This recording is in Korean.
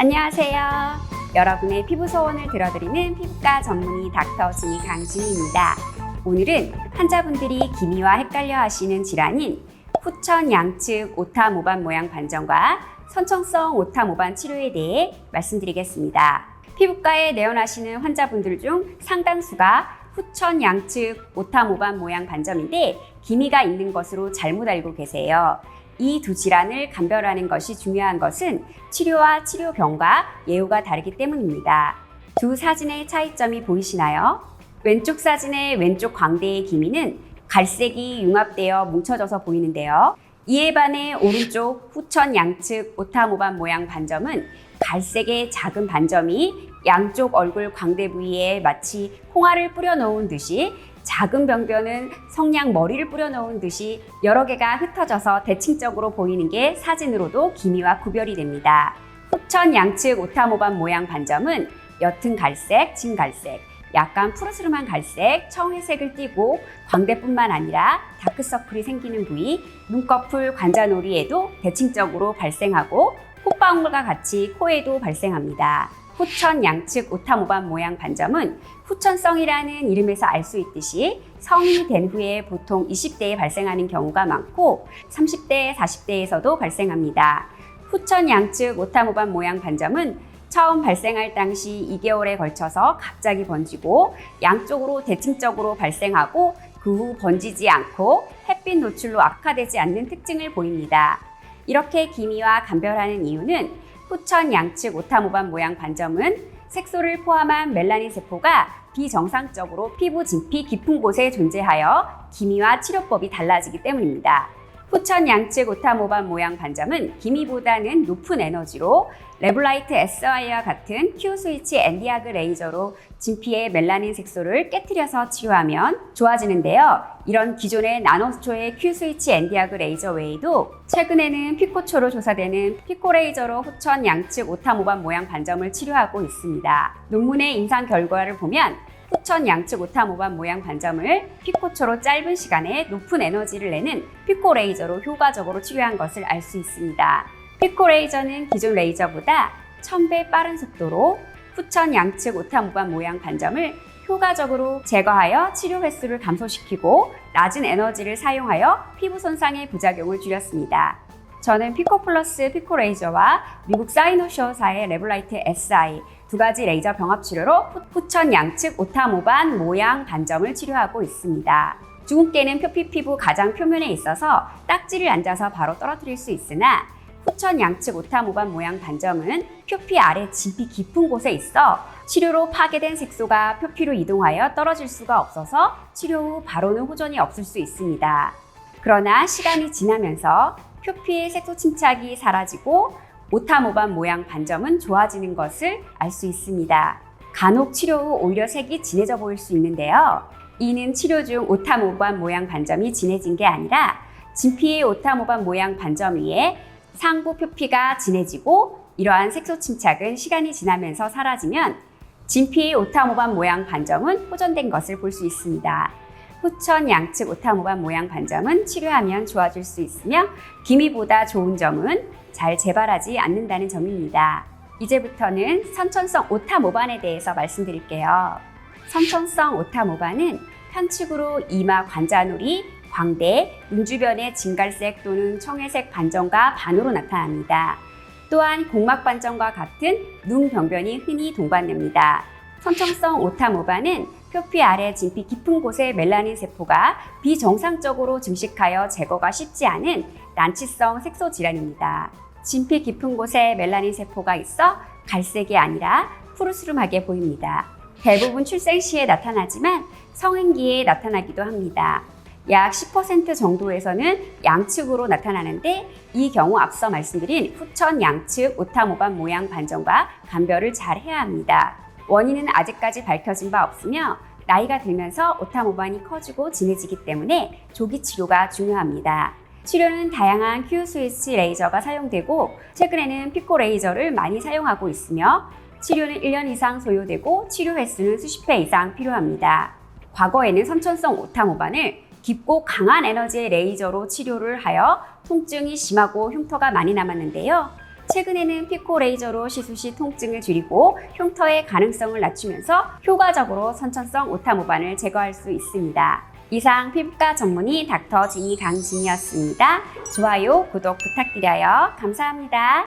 안녕하세요. 여러분의 피부 소원을 들어드리는 피부과 전문의 닥터 진이 강진희입니다. 오늘은 환자분들이 기미와 헷갈려 하시는 질환인 후천 양측 오타 모반 모양 반점과 선천성 오타 모반 치료에 대해 말씀드리겠습니다. 피부과에 내원하시는 환자분들 중 상당수가 후천 양측 오타 모반 모양 반점인데 기미가 있는 것으로 잘못 알고 계세요. 이 두 질환을 감별하는 것이 중요한 것은 치료와 치료병과 예후가 다르기 때문입니다. 두 사진의 차이점이 보이시나요? 왼쪽 사진의 왼쪽 광대의 기미는 갈색이 융합되어 뭉쳐져서 보이는데요. 이에 반해 오른쪽 후천 양측 오타 모반 모양 반점은 갈색의 작은 반점이 양쪽 얼굴 광대 부위에 마치 홍화를 뿌려 놓은 듯이, 작은 병변은 성냥 머리를 뿌려 놓은 듯이 여러 개가 흩어져서 대칭적으로 보이는 게 사진으로도 기미와 구별이 됩니다. 후천 양측 오타 모반 모양 반점은 옅은 갈색, 진갈색, 약간 푸르스름한 갈색, 청회색을 띠고 광대뿐만 아니라 다크서클이 생기는 부위, 눈꺼풀, 관자놀이에도 대칭적으로 발생하고 콧방울과 같이 코에도 발생합니다. 후천 양측 오타 모반 모양 반점은 후천성이라는 이름에서 알 수 있듯이 성인이 된 후에 보통 20대에 발생하는 경우가 많고 30대, 40대에서도 발생합니다. 후천 양측 오타 모반 모양 반점은 처음 발생할 당시 2개월에 걸쳐서 갑자기 번지고 양쪽으로 대칭적으로 발생하고 그 후 번지지 않고 햇빛 노출로 악화되지 않는 특징을 보입니다. 이렇게 기미와 감별하는 이유는 후천 양측 오타 모반 모양 반점은 색소를 포함한 멜라닌 세포가 비정상적으로 피부 진피 깊은 곳에 존재하여 기미와 치료법이 달라지기 때문입니다. 후천 양측 오타 모반 모양 반점은 기미보다는 높은 에너지로 레블라이트 SI와 같은 Q-스위치 엔디아그 레이저로 진피의 멜라닌 색소를 깨트려서 치료하면 좋아지는데요. 이런 기존의 나노초의 Q-스위치 엔디아그 레이저 외에도 최근에는 피코초로 조사되는 피코레이저로 후천 양측 오타 모반 모양 반점을 치료하고 있습니다. 논문의 임상 결과를 보면 후천 양측 오타 모반 모양 반점을 피코초로 짧은 시간에 높은 에너지를 내는 피코레이저로 효과적으로 치료한 것을 알 수 있습니다. 피코레이저는 기존 레이저보다 1000배 빠른 속도로 후천 양측 오타 모반 모양 반점을 효과적으로 제거하여 치료 횟수를 감소시키고 낮은 에너지를 사용하여 피부 손상의 부작용을 줄였습니다. 저는 피코플러스 피코레이저와 미국 사이노쇼사의 레블라이트 SI 두 가지 레이저 병합 치료로 후천 양측 오타 모반 모양 반점을 치료하고 있습니다. 주근깨는 표피 피부 가장 표면에 있어서 딱지를 앉아서 바로 떨어뜨릴 수 있으나 후천 양측 오타 모반 모양 반점은 표피 아래 진피 깊은 곳에 있어 치료로 파괴된 색소가 표피로 이동하여 떨어질 수가 없어서 치료 후 바로는 호전이 없을 수 있습니다. 그러나 시간이 지나면서 표피의 색소 침착이 사라지고 오타 모반 모양 반점은 좋아지는 것을 알 수 있습니다. 간혹 치료 후 오히려 색이 진해져 보일 수 있는데요. 이는 치료 중 오타 모반 모양 반점이 진해진 게 아니라 진피의 오타 모반 모양 반점 위에 상부 표피가 진해지고 이러한 색소 침착은 시간이 지나면서 사라지면 진피의 오타 모반 모양 반점은 호전된 것을 볼 수 있습니다. 후천 양측 오타 모반 모양 반점은 치료하면 좋아질 수 있으며 기미보다 좋은 점은 잘 재발하지 않는다는 점입니다. 이제부터는 선천성 오타 모반에 대해서 말씀드릴게요. 선천성 오타 모반은 편측으로 이마 관자놀이, 광대, 눈 주변의 진갈색 또는 청회색 반점과 반으로 나타납니다. 또한 공막 반점과 같은 눈 병변이 흔히 동반됩니다. 선천성 오타 모반은 표피 아래 진피 깊은 곳의 멜라닌 세포가 비정상적으로 증식하여 제거가 쉽지 않은 난치성 색소 질환입니다. 진피 깊은 곳에 멜라닌 세포가 있어 갈색이 아니라 푸르스름하게 보입니다. 대부분 출생 시에 나타나지만 성인기에 나타나기도 합니다. 약 10% 정도에서는 양측으로 나타나는데 이 경우 앞서 말씀드린 후천 양측 오타 모반 모양 반점과 감별을 잘 해야 합니다. 원인은 아직까지 밝혀진 바 없으며 나이가 들면서 오타 모반이 커지고 진해지기 때문에 조기 치료가 중요합니다. 치료는 다양한 Q-스위치 레이저가 사용되고 최근에는 피코 레이저를 많이 사용하고 있으며 치료는 1년 이상 소요되고 치료 횟수는 수십 회 이상 필요합니다. 과거에는 선천성 오타 모반을 깊고 강한 에너지의 레이저로 치료를 하여 통증이 심하고 흉터가 많이 남았는데요. 최근에는 피코 레이저로 시술 시 통증을 줄이고 흉터의 가능성을 낮추면서 효과적으로 선천성 오타 모반을 제거할 수 있습니다. 이상 피부과 전문의 닥터 지니 강진이었습니다. 좋아요, 구독 부탁드려요. 감사합니다.